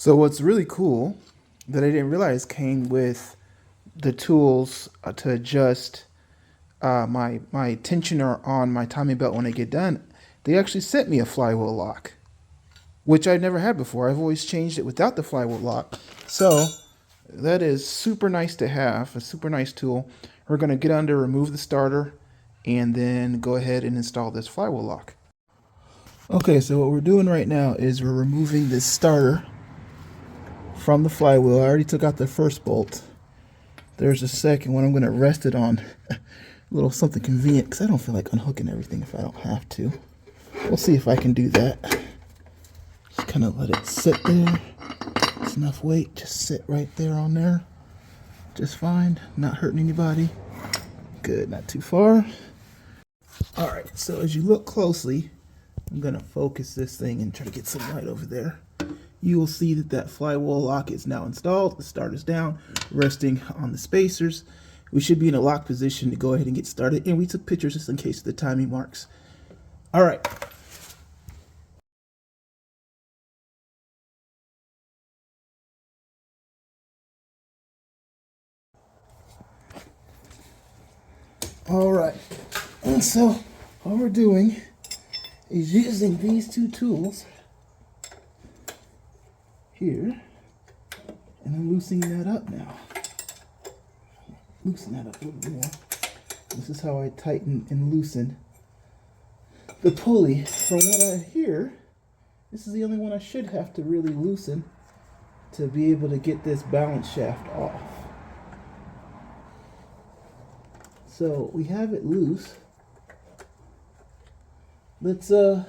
So what's really cool that I didn't realize came with the tools to adjust my tensioner on my timing belt when I get done. They actually sent me a flywheel lock, which I've never had before. I've always changed it without the flywheel lock. So that is super nice to have, a super nice tool. We're going to get under, remove the starter, and then go ahead and install this flywheel lock. Okay, so what we're doing right now is we're removing this starter from the flywheel. I already took out the first bolt. There's a second one. I'm going to rest it on a little something convenient because I don't feel like unhooking everything if I don't have to. We'll see if I can do that. Just kind of let it sit there. It's enough weight. Just sit right there on there. Just fine. Not hurting anybody. Good. Not too far. All right. So as you look closely, I'm going to focus this thing and try to get some light over there. You will see that that flywheel lock is now installed. The starter's down, resting on the spacers. We should be in a lock position to go ahead and get started. And we took pictures just in case of the timing marks. All right. All right. And so all we're doing is using these two tools here. And I'm loosening that up now. Loosen that up a little more. This is how I tighten and loosen the pulley. From what I hear, this is the only one I should have to really loosen to be able to get this balance shaft off. So we have it loose. Let's kind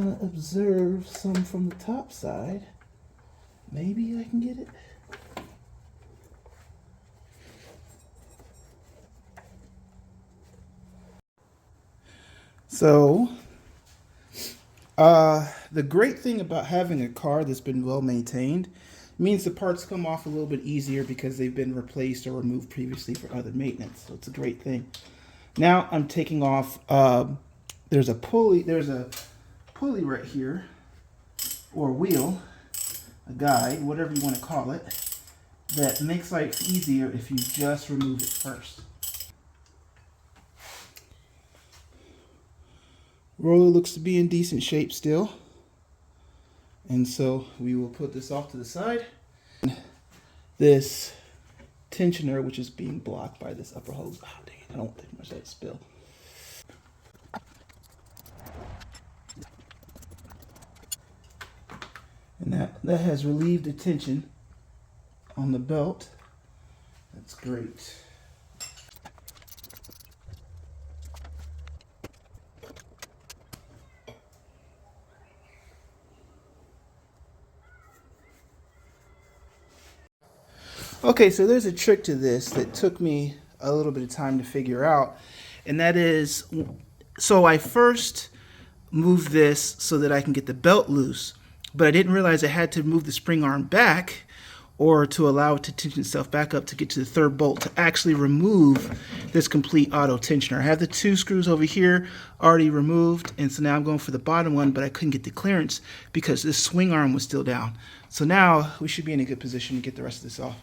of observe some from the top side. Maybe I can get it. So, the great thing about having a car that's been well maintained means the parts come off a little bit easier because they've been replaced or removed previously for other maintenance. So it's a great thing. Now I'm taking off. There's a pulley right here, or wheel, a guide, whatever you want to call it, that makes life easier if you just remove it first. Roller looks to be in decent shape still. And so we will put this off to the side. This tensioner, which is being blocked by this upper hose. Oh, dang it, I don't think much of that spill. And that has relieved the tension on the belt. That's great. Okay, so there's a trick to this that took me a little bit of time to figure out, and that is, so I first moved this so that I can get the belt loose, but I didn't realize I had to move the spring arm back or to allow it to tension itself back up to get to the third bolt to actually remove this complete auto tensioner. I have the two screws over here already removed, and so now I'm going for the bottom one, but I couldn't get the clearance because this swing arm was still down. So now we should be in a good position to get the rest of this off.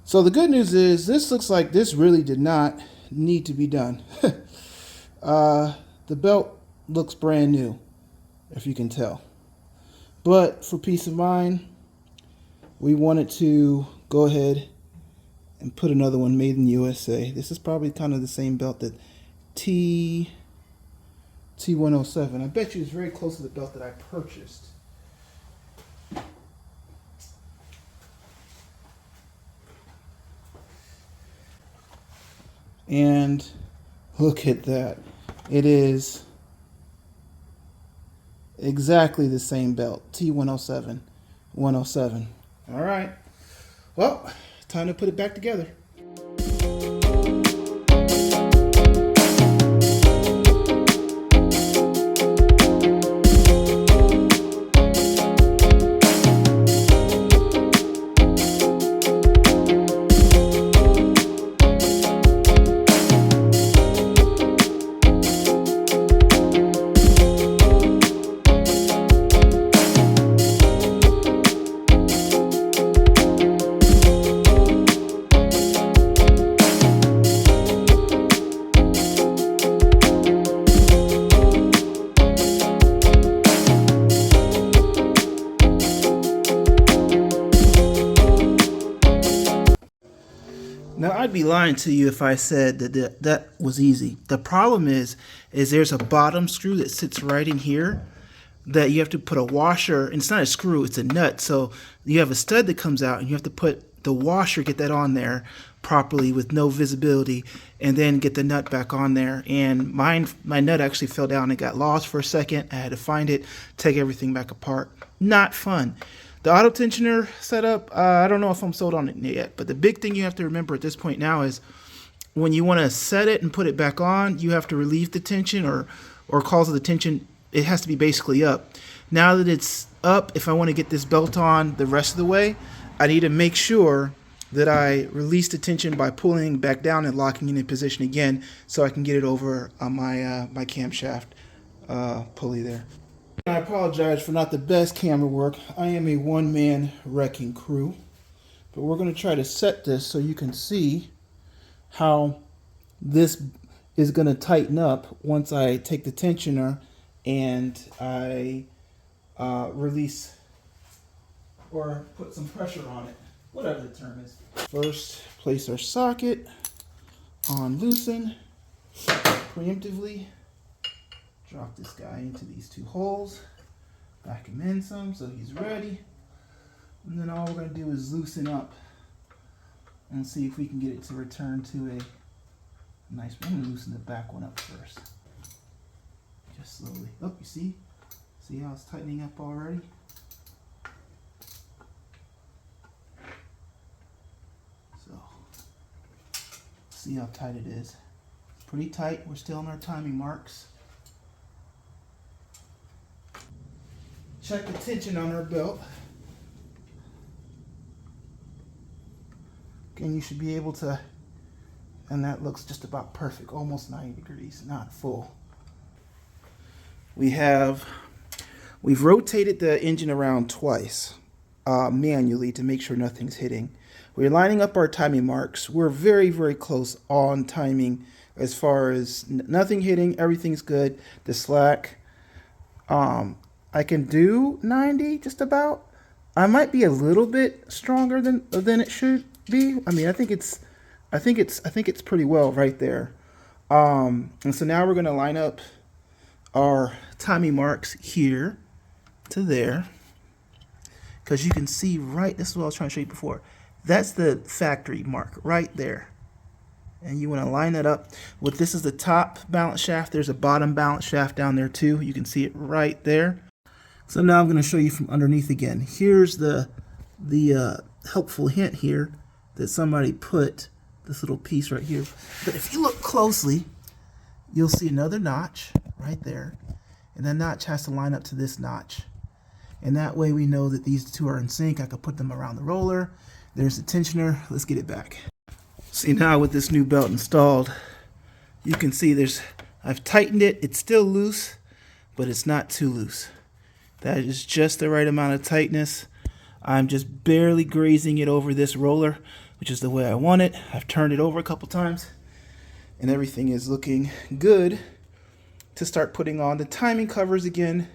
So the good news is this looks like this really did not need to be done. The belt looks brand new, if you can tell. But for peace of mind, we wanted to go ahead and put another one made in USA. This is probably kind of the same belt that T107. I bet you it's very close to the belt that I purchased. And look at that. It is Exactly the same belt, T107, 107. All right. Well, time to put it back together. Now, I'd be lying to you if I said that was easy. The problem is there's a bottom screw that sits right in here that you have to put a washer, and it's not a screw, it's a nut. So you have a stud that comes out, and you have to put the washer, get that on there properly with no visibility, and then get the nut back on there. And my nut actually fell down and got lost for a second. I had to find it, take everything back apart. Not fun. The auto tensioner setup, I don't know if I'm sold on it yet, but the big thing you have to remember at this point now is when you want to set it and put it back on, you have to relieve the tension or cause the tension. It has to be basically up. Now that it's up, if I want to get this belt on the rest of the way, I need to make sure that I release the tension by pulling back down and locking it in position again so I can get it over on my camshaft pulley there. I apologize for not the best camera work. I am a one-man wrecking crew. But we're going to try to set this so you can see how this is going to tighten up once I take the tensioner and I release or put some pressure on it, whatever the term is. First, place our socket on loosen preemptively. Drop this guy into these two holes, back him in some so he's ready, and then all we're going to do is loosen up and see if we can get it to return to a nice. I'm going to loosen the back one up first, just slowly. Oh, you see how it's tightening up already? So see how tight it is. It's pretty tight. We're still on our timing marks. Check the tension on our belt. Again, you should be able to, and that looks just about perfect, almost 90 degrees, not full. We've rotated the engine around twice manually to make sure nothing's hitting. We're lining up our timing marks. We're very, very close on timing as far as nothing hitting, everything's good. The slack, I can do 90 just about. I might be a little bit stronger than it should be. I mean, I think it's pretty well right there. And so now we're going to line up our timing marks here to there, because you can see right. This is what I was trying to show you before. That's the factory mark right there. And you want to line that up with, this is the top balance shaft. There's a bottom balance shaft down there too. You can see it right there. So now I'm going to show you from underneath again. Here's the helpful hint here that somebody put this little piece right here. But if you look closely, you'll see another notch right there. And that notch has to line up to this notch. And that way we know that these two are in sync. I could put them around the roller. There's the tensioner. Let's get it back. See, now with this new belt installed, you can see I've tightened it. It's still loose, but it's not too loose. That is just the right amount of tightness. I'm just barely grazing it over this roller, which is the way I want it. I've turned it over a couple times, and everything is looking good to start putting on the timing covers again.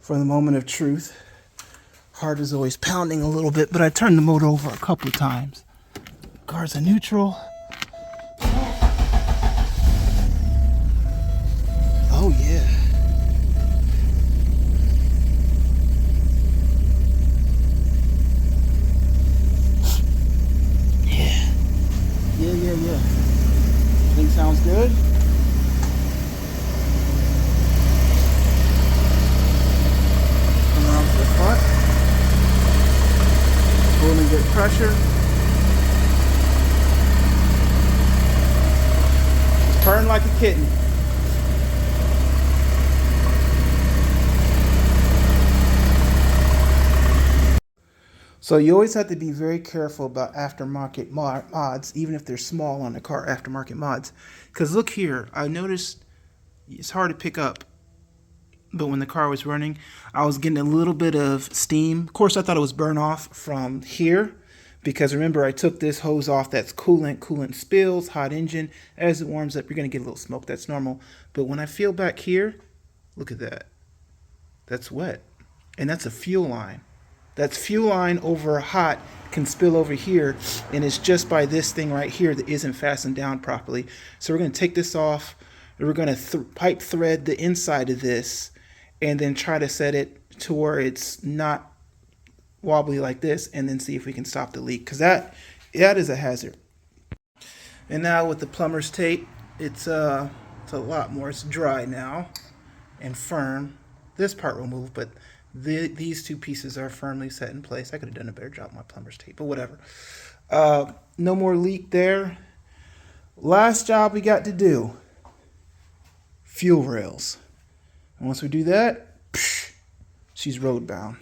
for the moment of truth. Heart is always pounding a little bit, but I turned the motor over a couple of times. Car's in neutral. Oh yeah. Yeah. Everything sounds good. Come around to the front. Pull and get pressure. Purring like a kitten. So you always have to be very careful about aftermarket mods, even if they're small on the car, aftermarket mods. Because look here, I noticed it's hard to pick up, but when the car was running, I was getting a little bit of steam. Of course, I thought it was burn off from here, because remember, I took this hose off. That's coolant spills, hot engine. As it warms up, you're going to get a little smoke. That's normal. But when I feel back here, look at that. That's wet. And that's a fuel line. That's fuel line over hot can spill over here, and it's just by this thing right here that isn't fastened down properly. So we're going to take this off, and we're going to pipe thread the inside of this, and then try to set it to where it's not wobbly like this, and then see if we can stop the leak, because that is a hazard. And now with the plumber's tape, it's a lot more. It's dry now and firm. This part will move, but these two pieces are firmly set in place. I could have done a better job with my plumber's tape, but whatever. No more leak there. Last job we got to do, fuel rails. And once we do that, she's road bound.